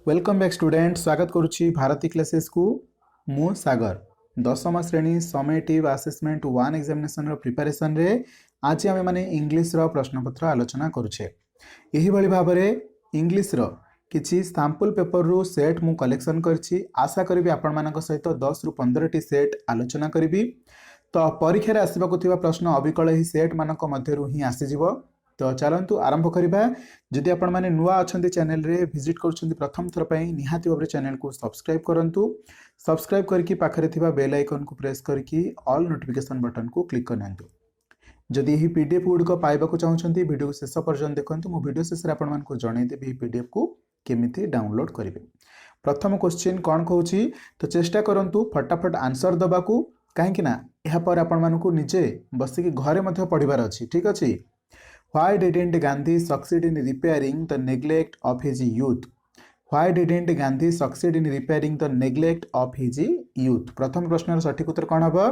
Welcome back student स्वागत करुच्ची Bharti classes को मु सागर दशम श्रेणी समेटिव असेसमेंट 1 एग्जामिनेशन प्रिपरेशन रे आज आम मैंने इंग्लिश रो प्रश्नपत्र आलोचना करुचे। यही भली भाव में इंग्लिश रो किछि सैंपल पेपर रु सेट मु कलेक्शन करछि। आशा करी आपण मानक सहित 10 रु 15 टी सेट आलोचना करी। तो परीक्षा रे आसीबाकु थिबा प्रश्न अविकल ही सेट मानक मध्यरु ही आसीजिवो। तो चलतु आरंभ करवा। जदि आपण माने नुआ अछंती चैनल रे विजिट करछंती प्रथम थर पई निहाती भाबरे चैनल को सब्सक्राइब करंतु। सब्सक्राइब करके पाखरे थिबा बेल आइकन को प्रेस करके ऑल नोटिफिकेशन बटन को क्लिक करनंतु। जदि यही पीडीएफ गुड को पाइबा को चाहछंती वीडियो शेष पर्यंत देखंतु। मो वीडियो शेष रे आपण मान को जणै देबी पीडीएफ को केमिति डाउनलोड करिवे। प्रथम क्वेश्चन कोन कहूची तो चेष्टा करंतु फटाफट आंसर दबा को, काहे कि ना एहा पर आपण मान को निजे बसी के घरे मध्ये पढिबार अछि। ठीक अछि। Why didn't Gandhi succeed in repairing the neglect of his youth? Why didn't Gandhi succeed in repairing the neglect of his youth? प्रथम प्रश्न सठिक उत्तर कौन हबो?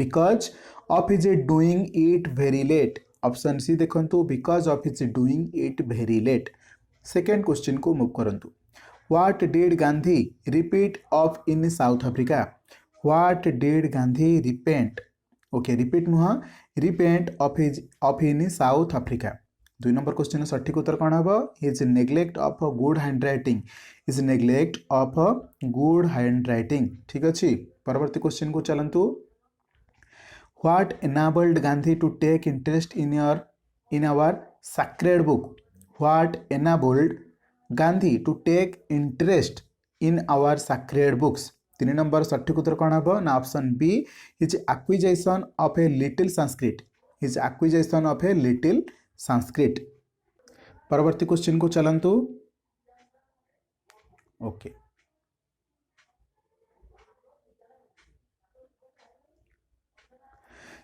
Because of his doing it very late. Option C देखंतु because of his doing it very late. Second question को move करंतु। What did Gandhi repeat of in South Africa? What did Gandhi repent? Okay repeat नुह repent of in South Africa. 2 number question सठिक उत्तर कौन हम? Is neglect of good handwriting. Is neglect of good handwriting. ठीक अच्छे। परवर्ती question को चलतु। What enabled Gandhi to take interest in our sacred book? What enabled Gandhi to take interest in our sacred books? 3 number सठिक उत्तर कौन हम ना? Option B his acquisition of a little Sanskrit. His acquisition of a little Sanskrit. परवर्ती question को चलंतु। Okay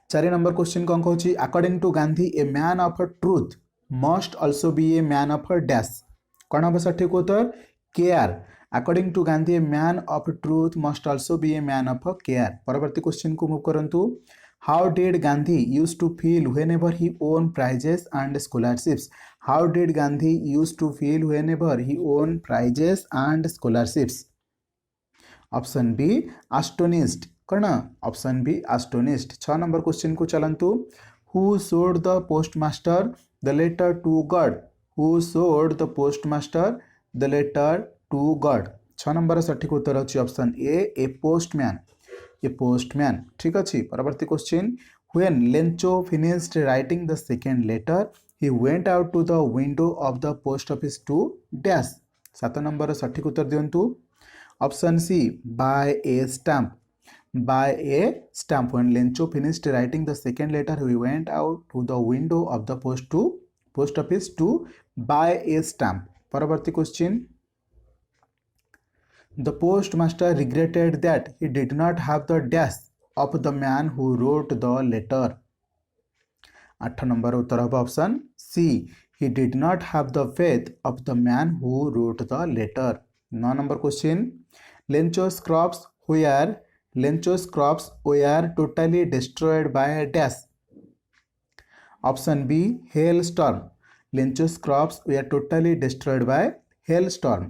4 number question कौन कहूँ? According to Gandhi a man of truth must also be a man of dash. कौन हम सठिक उत्तर? Care. According to Gandhi a man of truth must also be a man of care. परवर्ती question को move करंतु। How did Gandhi use to feel whenever he won prizes and scholarships? How did Gandhi use to feel whenever he won prizes and scholarships? Option B astonished. कौन? Option B astonished. 6 number question को चलंतु। Who showed the postmaster the letter to God? Who showed the postmaster the letter to God? 6 number सठिक उत्तर अच्छी option A postman. A postman. ठीक अच्छे। परवर्ती question. When Lencho finished writing the second letter he went out to the window of the post office to dash. 7 number सठिक उत्तर दिंतु। Option C buy a stamp. Buy a stamp. When Lencho finished writing the second letter he went out to the window of the post office to buy a stamp. परवर्ती क्वेश्चन। The postmaster regretted that he did not have the dash of the man who wrote the letter. 8 number उत्तर होगा option C he did not have the faith of the man who wrote the letter. 9 number question. Lencho's crops were totally destroyed by a dash. Option B hailstorm. Lencho's crops were totally destroyed by hailstorm.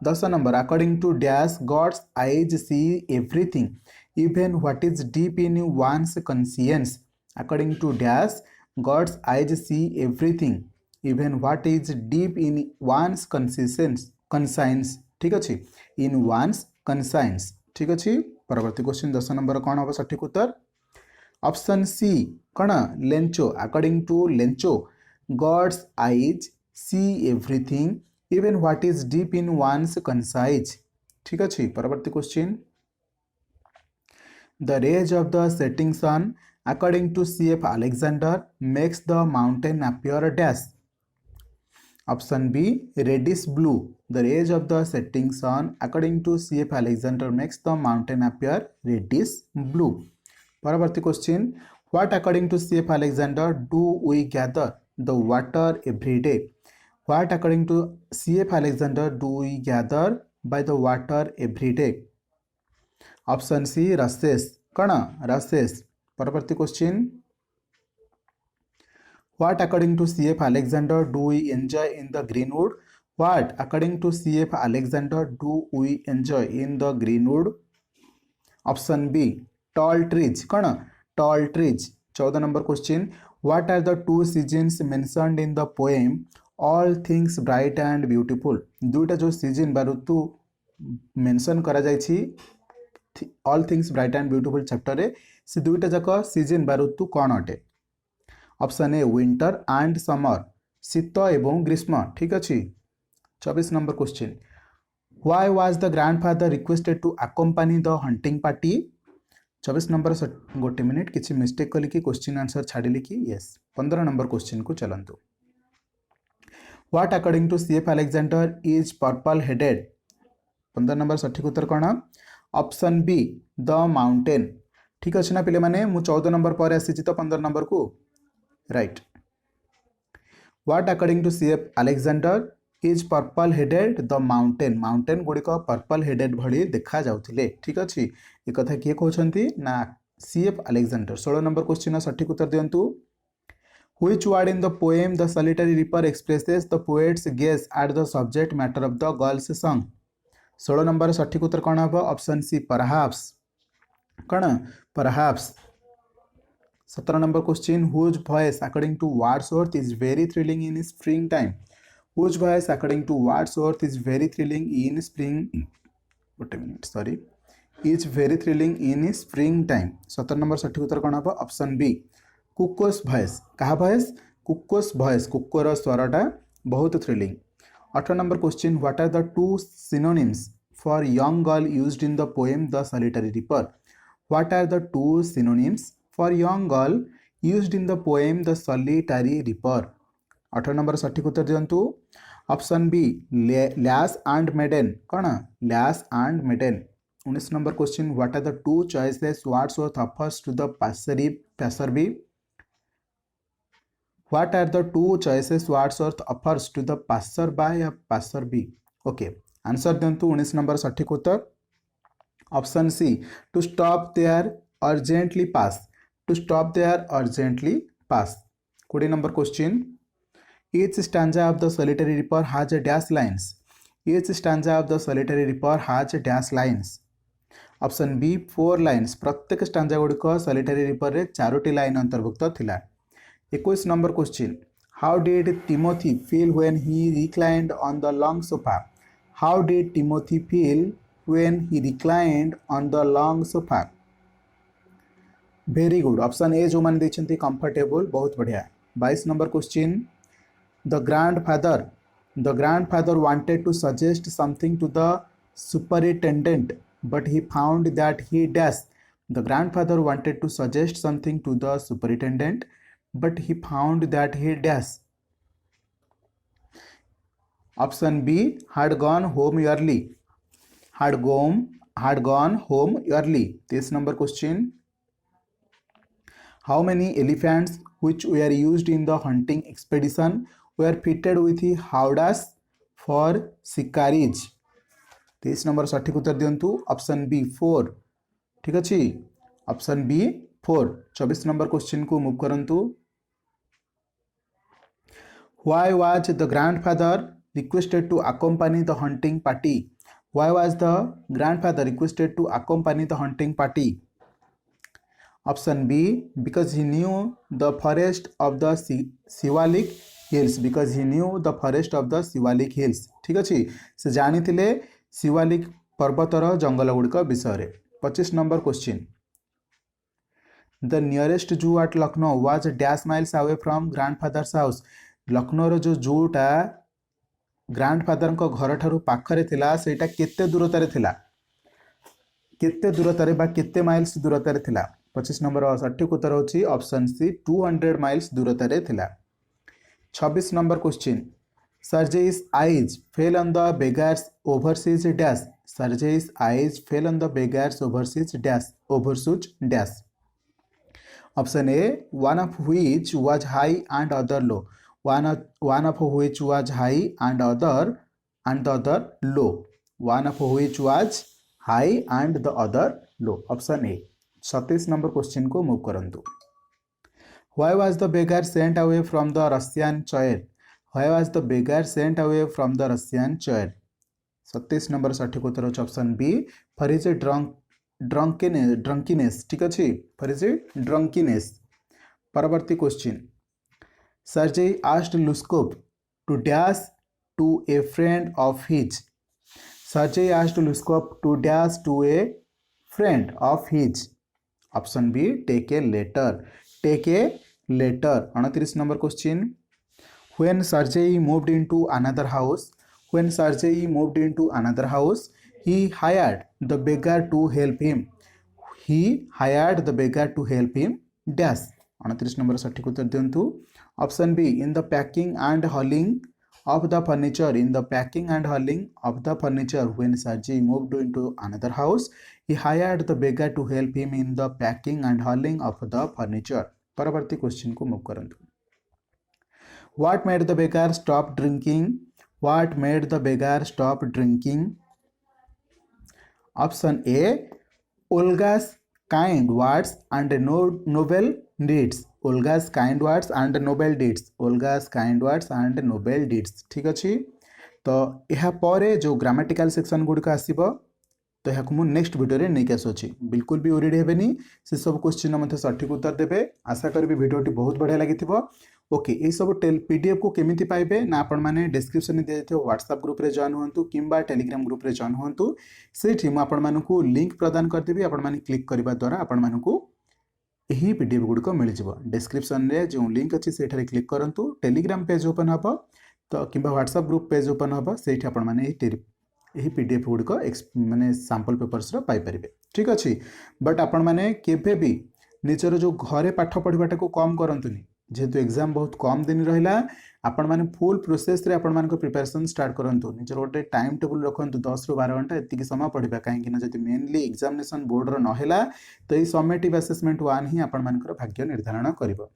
10 number. According to dash God's eyes see everything even what is deep in one's conscience? According to dash God's eyes see everything even what is deep in one's conscience. ठीक अच्छे। In one's conscience. ठीक अच्छे। परवर्ती question 10 number कौन हम सठिक उत्तर? Option C कौन? Lencho. According to Lencho God's eyes see everything even what is deep in one's conscience. ठीक अच्छे। परवर्ती क्वेश्चन। the rays of the setting sun according to C.F. Alexander makes the mountain appear dash. option B reddish blue. the rays of the setting sun according to C.F. Alexander makes the mountain appear reddish blue. परवर्ती question. what according to C.F. Alexander do we gather the water every day? What according to C.F. Alexander do we gather by the water every day? Option C रसेस। कौन? रसेस। परवर्ती question. What according to C.F. Alexander do we enjoy in the Greenwood? What, according to CF Alexander, do we enjoy in the Greenwood? Option B, tall trees. कौन? Tall trees. 14 number question. What are the two seasons mentioned in the poem All Things Bright and Beautiful? दुईटा जो season बा ऋतु mention करा जायछि all things bright and beautiful chapter रे से दुईटा जाक सीजन बा ऋतु कौन अटे? Option A winter and summer, शीत एवं ग्रीष्म। ठीक अच्छे। 24 number question. Why was the grandfather requested to accompany the hunting party? 24 number गोटे मिनिट किसी मिस्टेक कली कि क्वेश्चन आंसर छाड़िली कि यस। 15 नंबर क्वेश्चन को चलतु। What according to C F Alexander is purple headed? 15 number सठिक उत्तर कौन? Option B the mountain. ठीक अच्छे ना पिले माने मु 14 नंबर पर आसी तो 15 नंबर को right. What according to C F Alexander is purple headed the mountain? Mountain गुड़िक पर्पल हेडेड भली देखा जाउथिले। ठीक अच्छे। ये कथा किए कहते ना सीएफ अलेक्जेंडर। 16 नंबर क्वेश्चन सठिक उत्तर दिंतु। Which word in the poem The Solitary Reaper expresses the poet's guess at the subject matter of the girl's song? 16 number सठिक उत्तर कौन हम? Option C perhaps. कौन? Perhaps. 17 number question. Whose voice according to Wordsworth is very thrilling in springtime? Whose voice according to Wordsworth is very thrilling in spring? Wait a minute, sorry. Is very thrilling in springtime. 17 number सठिक उत्तर कौन हम? Option B cuckoo's voice. कहा voice? Cuckoo's voice. कुकोर स्वरटा बहुत thrilling. 18 number question. What are the two synonyms for young girl used in the poem the solitary reaper? What are the two synonyms for young girl used in the poem the solitary reaper? 18 number सठिक उत्तर दिंतु। Option B lass and maiden. कौन? Lass and maiden. 19 number question. What are the two choices Wordsworth offers to the passerby? What are the two choices Wordsworth offers to the passerby or passerby? Okay, answer दिंतु 19 number सठिक उत्तर। Option C to stop there or gently pass. To stop there or gently pass. 20 number question. Each stanza of the solitary reaper has a dash lines. Each stanza of the solitary reaper has a dash lines. Option B 4 lines. प्रत्येक stanza गुड़िक solitary reaper रे 4टी line अंतर्भुक्त थिला। 21 number question. How did Timothy feel when he reclined on the long sofa? How did Timothy feel when he reclined on the long sofa? Very good. Option A जो मान देछंती comfortable, बहुत बढ़िया। 22 number question. The grandfather wanted to suggest something to the superintendent but he found that he dash. The grandfather wanted to suggest something to the superintendent but he found that he dash. Option B had gone home early. Had gone home early. 23 number question. How many elephants which were used in the hunting expedition were fitted with howdahs for shikaris? 23 number सठिक उत्तर दिंतु। Option B 4। ठीक अच्छे। Option B 4। 24 number question को move करंतु। Why was the grandfather requested to accompany the hunting party? Why was the grandfather requested to accompany the hunting party? Option B because he knew the forest of the Shivalik hills. Because he knew the forest of the Shivalik hills. ठीक अच्छे। से जानी शिवालिक पर्वतर जंगल गुड़िक विषय। 25 number question. The nearest zoo at Lucknow was dash miles away from grandfather's house? Lucknow जो जूटा grandfather घर ठारू पाखरे थिला सेटा केते दूरतारे थिला? केते दूरतारे बा केते माइल्स दूरतारे थिला? 25 नंबर सठिक उत्तर होची ऑप्शन सी 200 माइल्स दूरतारे थिला। 26 number question. Sergei's eyes fell on the beggar's overseas dash. Sergei's eyes fell on the beggar's overseas dash. Option A one of which was high and other low. One of which was high and the other low. One of which was high and the other low. Option A। 27 number question को move करंतु। Why was the beggar sent away from the Russian chair? Why was the beggar sent away from the Russian chair 27 number सठिक उत्तर होछि option B for his drunkenness ठीक अछि for his drunkenness परवर्ती question Sergei asked Lushkov to dash to a friend of his Sergei asked Lushkov to dash to a friend of his option B take a letter 29 number question when Sergei moved into another house he hired the beggar to help him dash 29 number सठिक उत्तर दिंतु option B in the packing and hauling of the furniture when Sergei moved into another house he hired the beggar to help him in the packing and hauling of the furniture परवर्ती question को move करंतु What made the beggar stop drinking? Option A Olga's kind words and noble deeds ठीक अच्छी तो यह पर जो grammatical section गुड़िक आसो तो यह मुझे नेक्स्ट वीडियो रे नहीं आसुची बिल्कुल भी ओरिड हेबेनी से सब क्वेश्चन मत सठिक उत्तर देबे आशा करी वीडियोटी बहुत बढ़िया लगी ओके ये सब पीडीएफ को केमिति पाइबे ना आपण माने डिस्क्रिप्शन में दिए व्हाट्सएप ग्रुप रे जॉइन होंतु किंबा टेलीग्राम ग्रुप रे जॉइन होंतु सेठी मु आपण मानकु लिंक प्रदान कर देबी आपण माने क्लिक करबा द्वारा आपण मानकु यही पीडीएफ गुड़िक मिल जाव डिस्क्रिप्शन रे जो लिंक अच्छी से क्लिक करंतु टेलीग्राम पेज ओपन हम तो किंबा व्हाट्सएप ग्रुप पेज ओपन हम से आपण माने यही पीडीएफ गुड़िक माने सैंपल पेपर्स पाई परिबे ठीक अच्छी बट आपण माने केबे भी निजर जो घरे पाठ पढ़ाटा को कम करंतुनी जेहेतु एग्जाम बहुत कम दिन रहा आपण माने फुल प्रोसेस रे आपण मानको प्रिपरेशन स्टार्ट करंतु निजर गोटे टाइम टेबल रखंतु 10 ରୁ 12 घंटा एतिकी समय पढ़िबा काहेकि ना जति मेनली एग्जामिनेशन बोर्ड रो नहेला तो ये समेटिव असेसमेंट 1 ही आपण मानकर भाग्य निर्धारण करिवो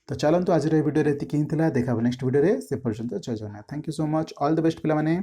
तो चलंतु आज रे वीडियो रे एतिकी हिंतला देखाबो नेक्स्ट वीडियो रे से पर्यंत जय Jagannath thank you so much all the best पिला माने।